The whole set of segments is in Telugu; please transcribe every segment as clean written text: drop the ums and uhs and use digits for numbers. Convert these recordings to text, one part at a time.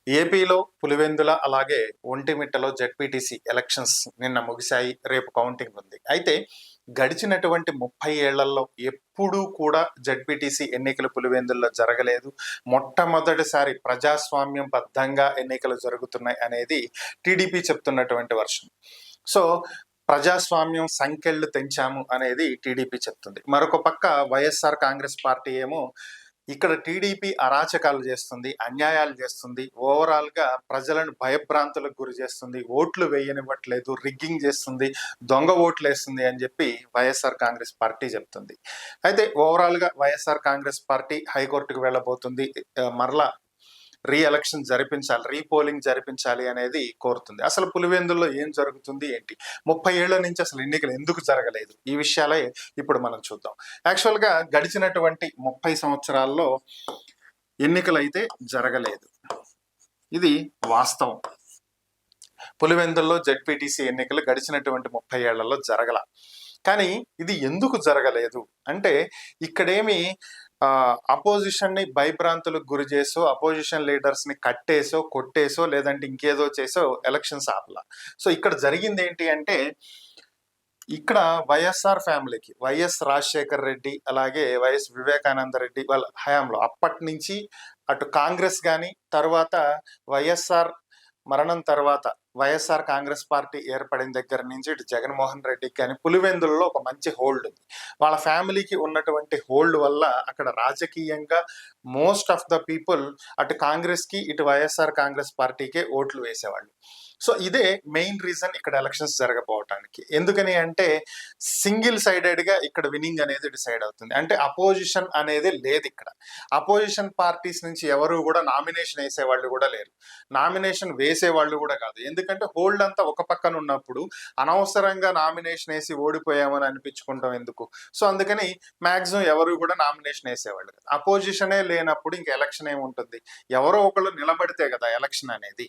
ఏపీలో పులివెందుల అలాగే ఒంటిమిట్టలో జెడ్పీటీసీ ఎలక్షన్స్ నిన్న ముగిశాయి. రేపు కౌంటింగ్ ఉంది. అయితే గడిచినటువంటి 30 ఏళ్లలో ఎప్పుడూ కూడా జెడ్పీటీసీ ఎన్నికలు పులివెందుల్లో జరగలేదు. మొట్టమొదటిసారి ప్రజాస్వామ్యం బద్ధంగా ఎన్నికలు జరుగుతున్నాయి అనేది టీడీపీ చెప్తున్నటువంటి వర్షన్. సో ప్రజాస్వామ్యం సంఖ్యలు తెంచాము అనేది టీడీపీ చెప్తుంది. మరొక పక్క వైఎస్ఆర్ కాంగ్రెస్ పార్టీ ఏమో ఇక్కడ టీడీపీ అరాచకాలు చేస్తుంది, అన్యాయాలు చేస్తుంది, ఓవరాల్ గా ప్రజలను భయభ్రాంతులకు గురి చేస్తుంది, ఓట్లు వేయనివ్వట్లేదు, రిగ్గింగ్ చేస్తుంది, దొంగ ఓట్లు వేస్తుంది అని చెప్పి వైఎస్ఆర్ కాంగ్రెస్ పార్టీ చెప్తుంది. అయితే ఓవరాల్ గా వైఎస్ఆర్ కాంగ్రెస్ పార్టీ హైకోర్టుకు వెళ్ళబోతుంది. మరలా ఎలక్షన్ జరిపించాలి, రీపోలింగ్ జరిపించాలి అనేది కోరుతుంది. అసలు పులివెందుల్లో ఏం జరుగుతుంది ఏంటి, 30 ఏళ్ల నుంచి అసలు ఎన్నికలు ఎందుకు జరగలేదు, ఈ విషయాలే ఇప్పుడు మనం చూద్దాం. యాక్చువల్ గా గడిచినటువంటి 30 సంవత్సరాల్లో ఎన్నికలు అయితే జరగలేదు, ఇది వాస్తవం. పులివెందుల్లో జెడ్పీటీసీ ఎన్నికలు గడిచినటువంటి 30 ఏళ్లలో జరగల. కానీ ఇది ఎందుకు జరగలేదు అంటే ఇక్కడేమి అపోజిషన్ ని భయభ్రాంతులకు గురి చేసో, అపోజిషన్ లీడర్స్ ని కట్టేసో, కొట్టేసో, లేదంటే ఇంకేదో చేసో ఎలక్షన్స్ ఆపలా. సో ఇక్కడ జరిగింది ఏంటి అంటే ఇక్కడ వైఎస్ఆర్ ఫ్యామిలీకి వైఎస్ రాజశేఖర్ రెడ్డి అలాగే వైఎస్ వివేకానంద రెడ్డి వాళ్ళ హయాంలో అప్పటి నుంచి అటు కాంగ్రెస్ కానీ తర్వాత వైఎస్ఆర్ మరణం తర్వాత వైఎస్ఆర్ కాంగ్రెస్ పార్టీ ఏర్పడిన దగ్గర నుంచి ఇటు జగన్మోహన్ రెడ్డికి కానీ పులివెందులలో ఒక మంచి హోల్డ్ ఉంది. వాళ్ళ ఫ్యామిలీకి ఉన్నటువంటి హోల్డ్ వల్ల అక్కడ రాజకీయంగా మోస్ట్ ఆఫ్ ద పీపుల్ అటు కాంగ్రెస్ కి ఇటు వైఎస్ఆర్ కాంగ్రెస్ పార్టీకే ఓట్లు వేసేవాళ్ళు. సో ఇదే మెయిన్ రీజన్ ఇక్కడ ఎలక్షన్స్ జరగకపోవటానికి. ఎందుకని అంటే సింగిల్ సైడెడ్ గా ఇక్కడ విన్నింగ్ అనేది డిసైడ్ అవుతుంది. అంటే అపోజిషన్ అనేది లేదు ఇక్కడ. అపోజిషన్ పార్టీస్ నుంచి ఎవరు కూడా నామినేషన్ వేసేవాళ్ళు కూడా లేరు, నామినేషన్ వేసేవాళ్ళు కూడా కాదు. ఎందుకంటే హోల్డ్ అంతా ఒక పక్కన ఉన్నప్పుడు అనవసరంగా నామినేషన్ వేసి ఓడిపోయామని అనిపించుకుంటాం ఎందుకు. సో అందుకని మాక్సిమం ఎవరు కూడా నామినేషన్ వేసేవాళ్ళు కాదు. అపోజిషనే లేనప్పుడు ఇంక ఎలక్షన్ ఏముంటుంది, ఎవరో ఒకళ్ళు నిలబడితే కదా ఎలక్షన్ అనేది.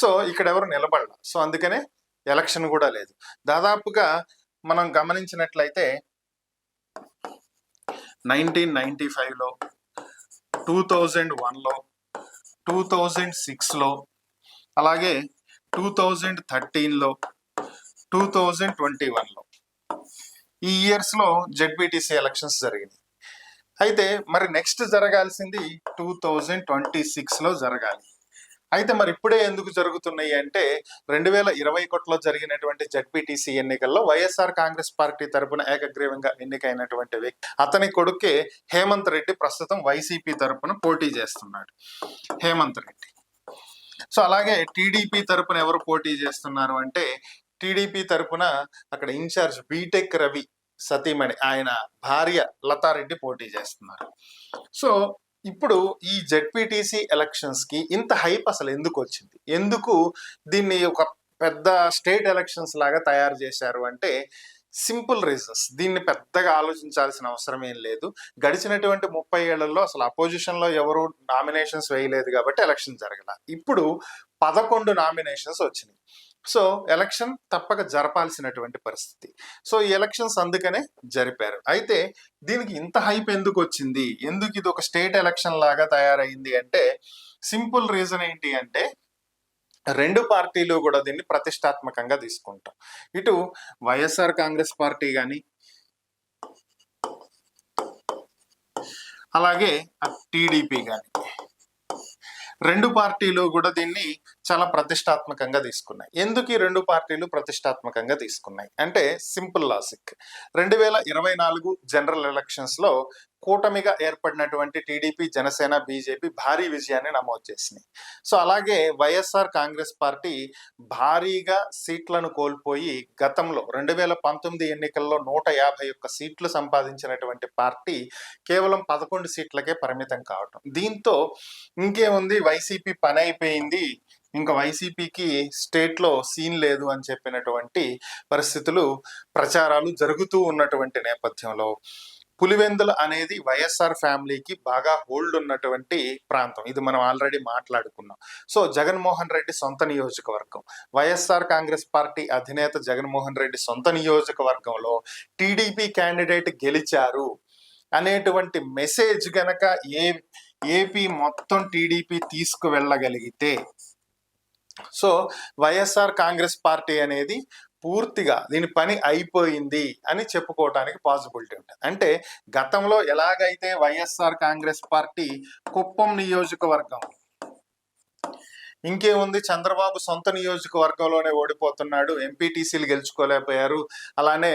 సో ఇక్కడ ఎవరు నిలబడాల, సో అందుకనే ఎలక్షన్ కూడా లేదు. దాదాపుగా మనం గమనించినట్లయితే 1995లో, 2001లో, 2006లో, అలాగే 2013లో, 2021లో ఈ ఇయర్స్ లో జెడ్పీటీసీ ఎలక్షన్స్ జరిగినాయి. అయితే మరి నెక్స్ట్ జరగాల్సింది 2026లో జరగాలి. అయితే మరి ఇప్పుడే ఎందుకు జరుగుతున్నాయి అంటే 2021లో జరిగినటువంటి జెడ్పీటీసీ ఎన్నికల్లో వైఎస్ఆర్ కాంగ్రెస్ పార్టీ తరపున ఏకగ్రీవంగా ఎన్నికైనటువంటి వ్యక్తి, అతని కొడుకే హేమంత్ రెడ్డి ప్రస్తుతం వైసీపీ తరపున పోటీ చేస్తున్నాడు, హేమంత్ రెడ్డి. సో అలాగే టీడీపీ తరపున ఎవరు పోటీ చేస్తున్నారు అంటే టీడీపీ తరపున అక్కడ ఇన్ఛార్జ్ బీటెక్ రవి సతీమణి ఆయన భార్య లతారెడ్డి పోటీ చేస్తున్నారు. సో ఇప్పుడు ఈ జెడ్పీటీసీ ఎలక్షన్స్ కి ఇంత హైప్ అసలు ఎందుకు వచ్చింది, ఎందుకు దీన్ని ఒక పెద్ద స్టేట్ ఎలక్షన్స్ లాగా తయారు చేశారు అంటే సింపుల్ రీజన్స్. దీన్ని పెద్దగా ఆలోచించాల్సిన అవసరం ఏం లేదు. గడిచినటువంటి 30 ఏళ్లలో అసలు అపోజిషన్ లో ఎవరు నామినేషన్స్ వేయలేదు కాబట్టి ఎలక్షన్ జరగల. ఇప్పుడు 11 నామినేషన్స్ వచ్చినాయి. సో ఎలక్షన్ తప్పక జరపాల్సినటువంటి పరిస్థితి. సో ఈ ఎలక్షన్స్ అందుకనే జరిపారు. అయితే దీనికి ఇంత హైప్ ఎందుకు వచ్చింది, ఎందుకు ఇది ఒక స్టేట్ ఎలక్షన్ లాగా తయారైంది అంటే సింపుల్ రీజన్ ఏంటి అంటే రెండు పార్టీలు కూడా దీన్ని ప్రతిష్టాత్మకంగా తీసుకుంటాం. ఇటు వైఎస్ఆర్ కాంగ్రెస్ పార్టీ కానీ అలాగే టీడీపీ కానీ రెండు పార్టీలు కూడా దీన్ని చాలా ప్రతిష్టాత్మకంగా తీసుకున్నాయి. ఎందుకు ఈ రెండు పార్టీలు ప్రతిష్టాత్మకంగా తీసుకున్నాయి అంటే సింపుల్ లాజిక్. 2024 జనరల్ ఎలక్షన్స్ లో కూటమిగా ఏర్పడినటువంటి టీడీపీ, జనసేన, బీజేపీ భారీ విజయాన్ని నమోదు చేసినాయి. సో అలాగే వైఎస్ఆర్ కాంగ్రెస్ పార్టీ భారీగా సీట్లను కోల్పోయి గతంలో 2019 ఎన్నికల్లో 151 సీట్లు సంపాదించినటువంటి పార్టీ కేవలం 11 సీట్లకే పరిమితం కావటం. దీంతో ఇంకేముంది, వైసీపీ పని అయిపోయింది, ఇంకా వైసీపీకి స్టేట్ లో సీన్ లేదు అని చెప్పినటువంటి పరిస్థితులు, ప్రచారాలు జరుగుతూ ఉన్నటువంటి నేపథ్యంలో పులివెందుల అనేది వైఎస్ఆర్ ఫ్యామిలీకి బాగా హోల్డ్ ఉన్నటువంటి ప్రాంతం. ఇది మనం ఆల్రెడీ మాట్లాడుకున్నాం. సో జగన్మోహన్ రెడ్డి సొంత నియోజకవర్గం, వైఎస్ఆర్ కాంగ్రెస్ పార్టీ అధినేత జగన్మోహన్ రెడ్డి సొంత నియోజకవర్గంలో టీడీపీ క్యాండిడేట్ గెలిచారు అనేటువంటి మెసేజ్ గనక ఏపీ మొత్తం టీడీపీ తీసుకువెళ్ళగలిగితే సో వైఎస్ఆర్ కాంగ్రెస్ పార్టీ అనేది పూర్తిగా దీని పని అయిపోయింది అని చెప్పుకోవటానికి పాసిబిలిటీ ఉంటుంది. అంటే గతంలో ఎలాగైతే వైఎస్ఆర్ కాంగ్రెస్ పార్టీ కుప్పం నియోజకవర్గం, ఇంకేముంది, చంద్రబాబు సొంత నియోజకవర్గంలోనే ఓడిపోతున్నాడు, ఎంపీటీసీలు గెలుచుకోలేకపోయారు, అలానే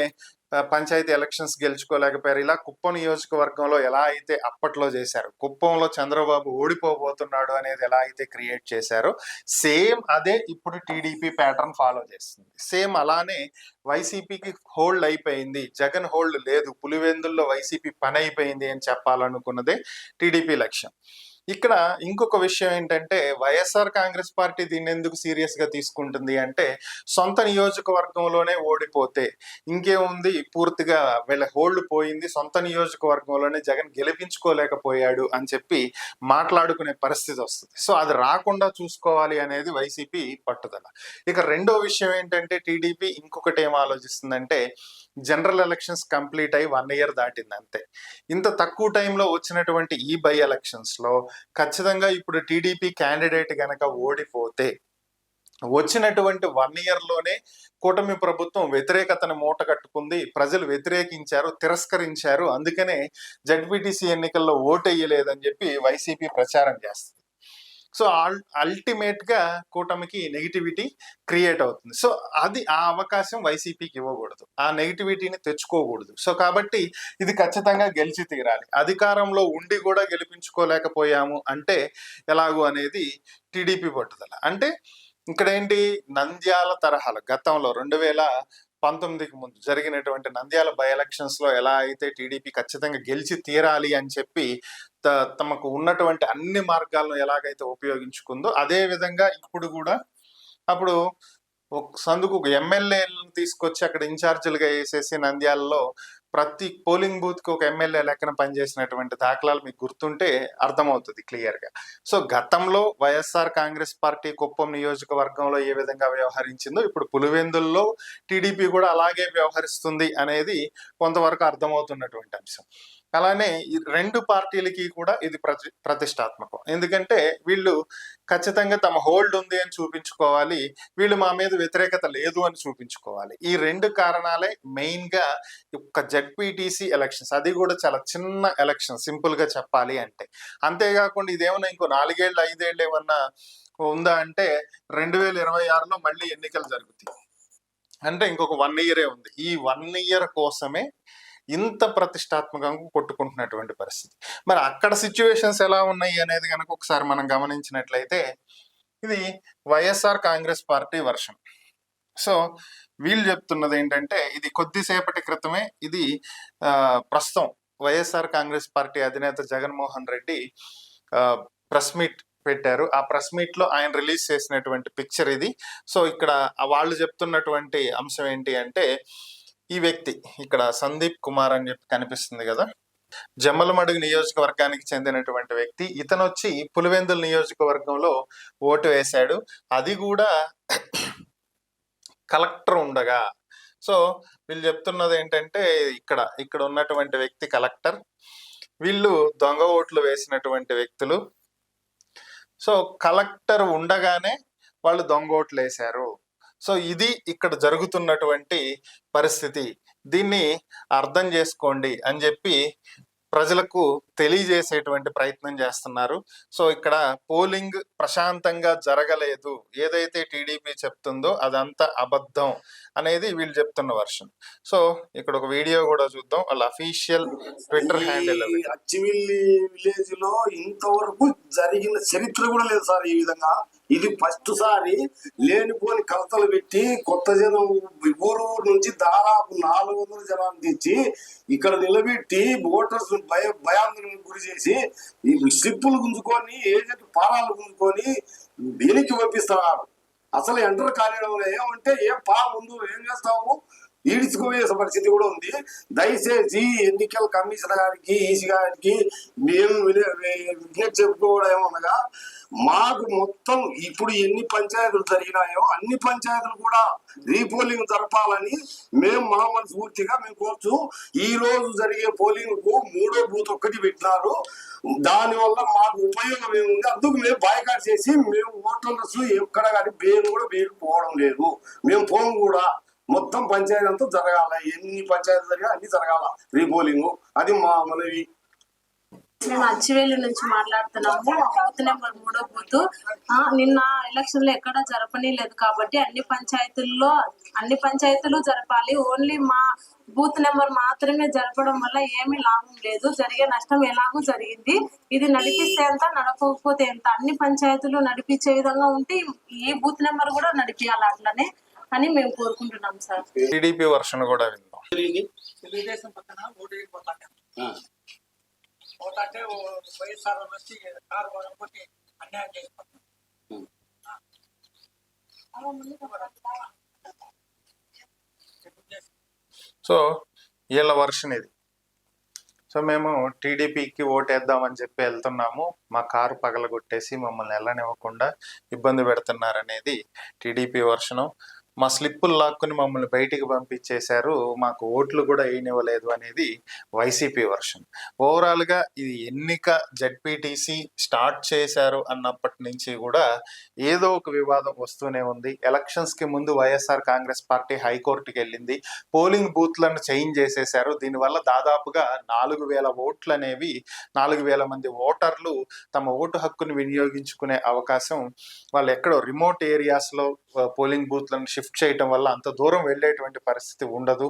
పంచాయతీ ఎలక్షన్స్ గెలుచుకోలేకపోయారు, ఇలా కుప్పం నియోజకవర్గంలో ఎలా అయితే అప్పట్లో చేశారు, కుప్పంలో చంద్రబాబు ఓడిపోబోతున్నాడు అనేది ఎలా అయితే క్రియేట్ చేశారో సేమ్ అదే ఇప్పుడు టీడీపీ ప్యాటర్న్ ఫాలో చేస్తుంది. సేమ్ అలానే వైసీపీకి హోల్డ్ అయిపోయింది, జగన్ హోల్డ్ లేదు, పులివెందుల్లో వైసీపీ పని అయిపోయింది అని చెప్పాలనుకున్నదే టీడీపీ లక్ష్యం. ఇక్కడ ఇంకొక విషయం ఏంటంటే వైఎస్ఆర్ కాంగ్రెస్ పార్టీ దీన్ని ఎందుకు సీరియస్ గా తీసుకుంటుంది అంటే సొంత నియోజకవర్గంలోనే ఓడిపోతే ఇంకేముంది, పూర్తిగా వీళ్ళ హోల్డ్ పోయింది, సొంత నియోజకవర్గంలోనే జగన్ గెలిపించుకోలేకపోయాడు అని చెప్పి మాట్లాడుకునే పరిస్థితి వస్తుంది. సో అది రాకుండా చూసుకోవాలి అనేది వైసీపీ పట్టుదల. ఇక రెండో విషయం ఏంటంటే టీడీపీ ఇంకొకటి ఏం ఆలోచిస్తుందంటే జనరల్ ఎలక్షన్స్ కంప్లీట్ అయ్యి 1 year దాటింది అంతే. ఇంత తక్కువ టైంలో వచ్చినటువంటి ఈ బై ఎలక్షన్స్ లో ఖచ్చితంగా ఇప్పుడు టీడీపీ క్యాండిడేట్ గనక ఓడిపోతే వచ్చినటువంటి 1 year లోనే కూటమి ప్రభుత్వం వ్యతిరేకతను మూట కట్టుకుంది, ప్రజలు వ్యతిరేకించారు, తిరస్కరించారు, అందుకనే జడ్పీటీసీ ఎన్నికల్లో ఓటెయ్యలేదని చెప్పి వైసీపీ ప్రచారం చేస్తుంది. సో అల్టిమేట్ గా కూటమికి నెగిటివిటీ క్రియేట్ అవుతుంది. సో అది ఆ అవకాశం వైసీపీకి ఇవ్వకూడదు, ఆ నెగిటివిటీని తెచ్చుకోకూడదు. సో కాబట్టి ఇది ఖచ్చితంగా గెలిచి తీరాలి. అధికారంలో ఉండి కూడా గెలిపించుకోలేకపోయాము అంటే ఎలాగూ అనేది టీడీపీ పట్టుదల. అంటే ఇక్కడ ఏంటి, నంద్యాల తరహాలో గతంలో 2019కి ముందు జరిగినటువంటి నంద్యాల బై ఎలక్షన్స్ లో ఎలా అయితే టీడీపీ ఖచ్చితంగా గెలిచి తీరాలి అని చెప్పి తమకు ఉన్నటువంటి అన్ని మార్గాలను ఎలాగైతే ఉపయోగించుకుందో అదే విధంగా ఇప్పుడు కూడా అప్పుడు ఒక సందుకు ఎమ్మెల్యేలను తీసుకొచ్చి అక్కడ ఇన్ఛార్జీలుగా వేసేసి నంద్యాలలో ప్రతి పోలింగ్ బూత్ కి ఒక ఎమ్మెల్యే లెక్కన పనిచేసినటువంటి దాఖలాలు మీకు గుర్తుంటే అర్థమవుతుంది క్లియర్ గా. సో గతంలో వైఎస్ఆర్ కాంగ్రెస్ పార్టీ కుప్పం నియోజకవర్గంలో ఏ విధంగా వ్యవహరించిందో ఇప్పుడు పులివెందుల్లో టీడీపీ కూడా అలాగే వ్యవహరిస్తుంది అనేది కొంతవరకు అర్థమవుతున్నటువంటి అంశం. అలానే ఈ రెండు పార్టీలకి కూడా ఇది ప్రతిష్టాత్మకం. ఎందుకంటే వీళ్ళు ఖచ్చితంగా తమ హోల్డ్ ఉంది అని చూపించుకోవాలి, వీళ్ళు మా మీద వ్యతిరేకత లేదు అని చూపించుకోవాలి. ఈ రెండు కారణాలే మెయిన్ గా ఒక జడ్పీటీసీ ఎలక్షన్స్, అది కూడా చాలా చిన్న ఎలక్షన్ సింపుల్ గా చెప్పాలి అంటే. అంతేకాకుండా ఇదేమన్నా ఇంకో 4 ఏళ్ళు 5 ఏళ్ళు ఏమన్నా ఉందా అంటే 2026లో మళ్ళీ ఎన్నికలు జరుగుతాయి, అంటే ఇంకొక 1 year ఉంది. ఈ 1 year కోసమే ఇంత ప్రతిష్టాత్మకంగా కొట్టుకుంటున్నటువంటి పరిస్థితి. మరి అక్కడ సిచ్యువేషన్స్ ఎలా ఉన్నాయి అనేది కనుక ఒకసారి మనం గమనించినట్లయితే ఇది YSR Congress party version. So వీళ్ళు చెప్తున్నది ఏంటంటే ఇది కొద్దిసేపటి క్రితమే ఇది ప్రస్తుతం వైఎస్ఆర్ కాంగ్రెస్ పార్టీ అధినేత జగన్మోహన్ రెడ్డి ప్రెస్ మీట్ పెట్టారు. ఆ ప్రెస్ మీట్ లో ఆయన రిలీజ్ చేసినటువంటి పిక్చర్ ఇది. సో ఇక్కడ వాళ్ళు చెప్తున్నటువంటి అంశం ఏంటి అంటే ఈ వ్యక్తి ఇక్కడ సందీప్ కుమార్ అని చెప్పి కనిపిస్తుంది కదా, జమ్మలమడుగు నియోజకవర్గానికి చెందినటువంటి వ్యక్తి. ఇతను వచ్చి పులివెందుల నియోజకవర్గంలో ఓటు వేశాడు, అది కూడా కలెక్టర్ ఉండగా. సో వీళ్ళు చెప్తున్నది ఏంటంటే ఇక్కడ ఉన్నటువంటి వ్యక్తి కలెక్టర్, వీళ్ళు దొంగ ఓట్లు వేసినటువంటి వ్యక్తులు. సో కలెక్టర్ ఉండగానే వాళ్ళు దొంగ ఓట్లు వేశారు. సో ఇది ఇక్కడ జరుగుతున్నటువంటి పరిస్థితి, దీన్ని అర్థం చేసుకోండి అని చెప్పి ప్రజలకు తెలియజేసేటువంటి ప్రయత్నం చేస్తున్నారు. సో ఇక్కడ పోలింగ్ ప్రశాంతంగా జరగలేదు, ఏదైతే టీడీపీ చెప్తుందో అదంతా అబద్ధం అనేది వీళ్ళు చెప్తున్న వర్షన్. సో ఇక్కడ ఒక వీడియో కూడా చూద్దాం, వాళ్ళ అఫీషియల్ ట్విట్టర్ హ్యాండిల్. అచ్చివిల్లి విలేజ్ లో ఇంతవరకు జరిగిన చరిత్ర కూడా లేదు సార్ ఈ విధంగా. ఇది ఫస్ట్ సారి లేనిపోని కలతలు పెట్టి కొత్త జనం ఊరు నుంచి దాదాపు 400 జనాన్ని తెచ్చి ఇక్కడ నిలబెట్టి ఓటర్స్ భయాందోళనకు గురి చేసి ఈ స్లిప్పులు గుంజుకొని ఏజెంట్ పారాలు గుంజుకొని వెనక్కి పంపిస్తున్నారు. అసలు ఎంటర్ కాలేడం ఏమంటే ఏం ముందు ఏం చేస్తాము, ఈడ్చుకుపోయే పరిస్థితి కూడా ఉంది. దయచేసి ఎన్నికల కమిషన్ గారికి, ఈసీ గారికి మేము విజ్ఞప్తి చెప్పుకోవడం ఏమనగా, మాకు మొత్తం ఇప్పుడు ఎన్ని పంచాయతీలు జరిగినాయో అన్ని పంచాయతీలు కూడా రీపోలింగ్ జరపాలని మేము మా మనస్ఫూర్తిగా మేము కోరుచు. ఈ రోజు జరిగే పోలింగ్ కు 3వ బూత్ ఒక్కటి పెట్టినారు. దాని వల్ల మాకు ఉపయోగం ఏముంది, అందుకు మేము బాయ్కాట్ చేసి మేము ఓటర్స్ ఎక్కడ కానీ కూడా పోవడం లేదు. మేము పోము కూడా. మొత్తం పంచాయతీ అంతా జరగాల, ఎన్ని పంచాయతీ జరిగా అన్ని జరగాల రీపోలింగ్. అది మా మనవి. మేము అచ్చివేలి నుంచి మాట్లాడుతున్నాము. బూత్ నెంబర్ 3వ బూత్. నిన్న ఎలక్షన్ లో ఎక్కడ జరపని లేదు కాబట్టి అన్ని పంచాయతీలు జరపాలి. ఓన్లీ మా బూత్ నెంబర్ మాత్రమే జరపడం వల్ల ఏమీ లాభం లేదు. జరిగే నష్టం ఎలాగూ జరిగింది. ఇది నడిపిస్తే ఎంత, నడపకపోతే ఎంత. అన్ని పంచాయతీలు నడిపించే విధంగా ఉంటే ఈ బూత్ నెంబర్ కూడా నడిపియాలి అట్లనే అని మేము కోరుకుంటున్నాం సార్. టీడీపీ వర్షన్ కూడా విందాం. తెలుగుదేశం పక్కన ఓటు పోతాంటే వైఎస్ఆర్ వచ్చి కారు కొట్టి అన్యాయం చేసిపోతాం. సో వీళ్ళ వర్షన్ ఇది. సో మేము టీడీపీకి ఓటేద్దామని చెప్పి వెళ్తున్నాము, మా కారు పగలగొట్టేసి మమ్మల్ని వెళ్ళనివ్వకుండా ఇబ్బంది పెడుతున్నారనేది టీడీపీ వర్షను. మా స్లిప్పులు లాక్కుని మమ్మల్ని బయటికి పంపించేశారు, మాకు ఓట్లు కూడా వేయనివ్వలేదు అనేది వైసీపీ వర్షన్. ఓవరాల్గా ఇది ఎన్నిక జెడ్పీటీసీ స్టార్ట్ చేశారు అన్నప్పటి నుంచి కూడా ఏదో ఒక వివాదం వస్తూనే ఉంది. ఎలక్షన్స్కి ముందు వైఎస్ఆర్ కాంగ్రెస్ పార్టీ హైకోర్టుకి వెళ్ళింది, పోలింగ్ బూత్లను చేంజ్ చేసేశారు. దీనివల్ల దాదాపుగా 4,000 ఓట్లు అనేవి 4,000 మంది ఓటర్లు తమ ఓటు హక్కును వినియోగించుకునే అవకాశం, వాళ్ళు ఎక్కడో రిమోట్ ఏరియాస్లో పోలింగ్ బూత్లను షిఫ్ట్ చేయటం వల్ల అంత దూరం వెళ్ళేటువంటి పరిస్థితి ఉండదు.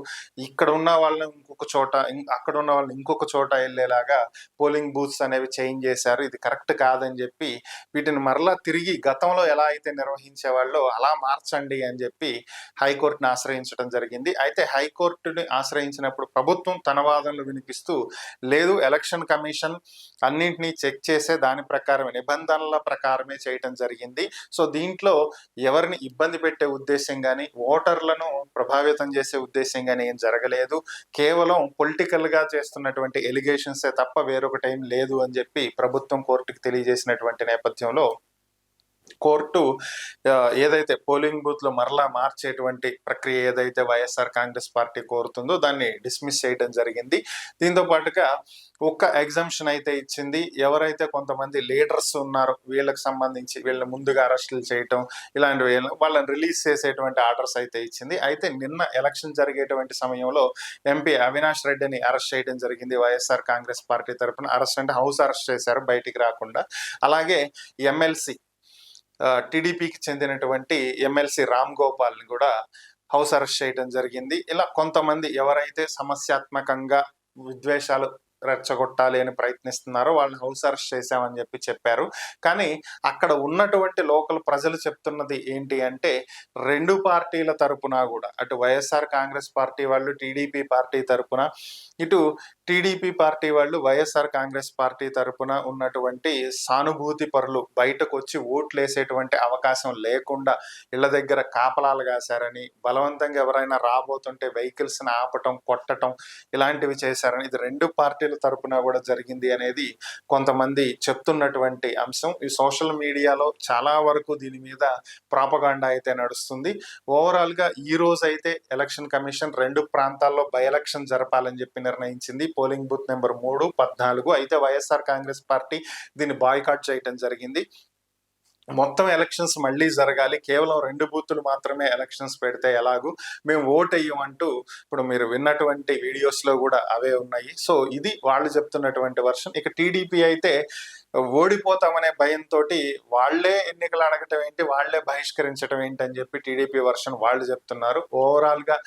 ఇక్కడ ఉన్న వాళ్ళని ఇంకొక చోట, అక్కడ ఉన్న వాళ్ళని ఇంకొక చోట వెళ్ళేలాగా పోలింగ్ బూత్స్ అనేవి చేంజ్ చేశారు. ఇది కరెక్ట్ కాదని చెప్పి వీటిని మరలా తిరిగి గతంలో ఎలా అయితే నిర్వహించే వాళ్ళు అలా మార్చండి అని చెప్పి హైకోర్టుని ఆశ్రయించడం జరిగింది. అయితే హైకోర్టుని ఆశ్రయించినప్పుడు ప్రభుత్వం తన వాదనలు వినిపిస్తూ, లేదు ఎలక్షన్ కమిషన్ అన్నింటినీ చెక్ చేసే దాని ప్రకారమే, నిబంధనల ప్రకారమే చేయటం జరిగింది. సో దీంట్లో ఎవరిని ఇబ్బంది పెట్టే ఉద్దేశం కానీ, ఓటర్లను ప్రభావితం చేసే ఉద్దేశం కానీ ఏం జరగలేదు. కేవలం పొలిటికల్ గా చేస్తున్నటువంటి ఎలిగేషన్సే తప్ప వేరొకటి ఏం లేదు అని చెప్పి ప్రభుత్వం కోర్టుకు తెలియజేసినటువంటి నేపథ్యంలో కోర్టు ఏదైతే పోలింగ్ బూత్ లో మరలా మార్చేటువంటి ప్రక్రియ ఏదైతే వైఎస్ఆర్ కాంగ్రెస్ పార్టీ కోరుతుందో దాన్ని డిస్మిస్ చేయడం జరిగింది. దీంతో పాటుగా ఒక్క ఎగ్జంప్షన్ అయితే ఇచ్చింది. ఎవరైతే కొంతమంది లీడర్స్ ఉన్నారో వీళ్ళకి సంబంధించి వీళ్ళని ముందుగా అరెస్టులు చేయటం ఇలాంటివి వాళ్ళని రిలీజ్ చేసేటువంటి ఆర్డర్స్ అయితే ఇచ్చింది. అయితే నిన్న ఎలక్షన్ జరిగేటువంటి సమయంలో ఎంపీ అవినాష్ రెడ్డిని అరెస్ట్ చేయడం జరిగింది వైఎస్ఆర్ కాంగ్రెస్ పార్టీ తరఫున. అరెస్ట్ అంటే హౌస్ అరెస్ట్ చేశారు, బయటికి రాకుండా. అలాగే ఎమ్మెల్సీ టీడీపీకి చెందినటువంటి ఎమ్మెల్సీ రామ్ గోపాల్ని కూడా హౌస్ అరెస్ట్ చేయడం జరిగింది. ఇలా కొంతమంది ఎవరైతే సమస్యాత్మకంగా విద్వేషాలు రెచ్చగొట్టాలి అని ప్రయత్నిస్తున్నారో వాళ్ళని హౌస్ అరెస్ట్ చేశామని చెప్పి చెప్పారు. కానీ అక్కడ ఉన్నటువంటి లోకల్ ప్రజలు చెప్తున్నది ఏంటి అంటే, రెండు పార్టీల తరపున కూడా, అటు వైఎస్ఆర్ కాంగ్రెస్ పార్టీ వాళ్ళు టీడీపీ పార్టీ తరపున, ఇటు టీడీపీ పార్టీ వాళ్ళు వైఎస్ఆర్ కాంగ్రెస్ పార్టీ తరపున ఉన్నటువంటి సానుభూతి పరులు బయటకు వచ్చి ఓట్లు వేసేటువంటి అవకాశం లేకుండా ఇళ్ల దగ్గర కాపలాలు కాశారని, బలవంతంగా ఎవరైనా రాబోతుంటే వెహికల్స్ని ఆపటం, కొట్టడం ఇలాంటివి చేశారని, ఇది రెండు పార్టీల తరపున కూడా జరిగింది అనేది కొంతమంది చెప్తున్నటువంటి అంశం. ఈ సోషల్ మీడియాలో చాలా వరకు దీని మీద ప్రాపగాండా అయితే నడుస్తుంది. ఓవరాల్ గా ఈ రోజు అయితే ఎలక్షన్ కమిషన్ 2 ప్రాంతాల్లో బై ఎలక్షన్ జరపాలని చెప్పి నిర్ణయించింది. Polling booth number 3, 14. అయితే వైఎస్ఆర్ కాంగ్రెస్ పార్టీ దీన్ని బాయ్కాట్ చేయడం జరిగింది. మొత్తం ఎలక్షన్స్ మళ్ళీ జరగాలి, కేవలం 2 బూతులు మాత్రమే ఎలక్షన్స్ పెడితే ఎలాగూ, మేము ఓట్ అయ్యమంటూ ఇప్పుడు మీరు విన్నటువంటి వీడియోస్ లో కూడా అవే ఉన్నాయి. సో ఇది వాళ్ళు చెప్తున్నటువంటి వర్షన్. ఇక టీడీపీ అయితే ఓడిపోతామనే భయంతో వాళ్లే ఎన్నికలు అడగటం ఏంటి, వాళ్లే బహిష్కరించడం ఏంటి అని చెప్పి టీడీపీ వర్షన్ వాళ్ళు చెప్తున్నారు. ఓవరాల్ గా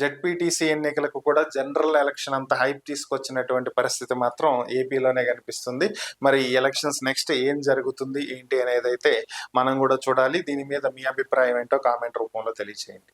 జెడ్పీటీసీ ఎన్నికలకు కూడా జనరల్ ఎలక్షన్ అంత హైప్ తీసుకొచ్చినటువంటి పరిస్థితి మాత్రం ఏపీలోనే కనిపిస్తుంది. మరి ఈ ఎలక్షన్స్ నెక్స్ట్ ఏం జరుగుతుంది ఏంటి అనేది అయితే మనం కూడా చూడాలి. దీని మీద మీ అభిప్రాయం ఏంటో కామెంట్ రూపంలో తెలియచేయండి.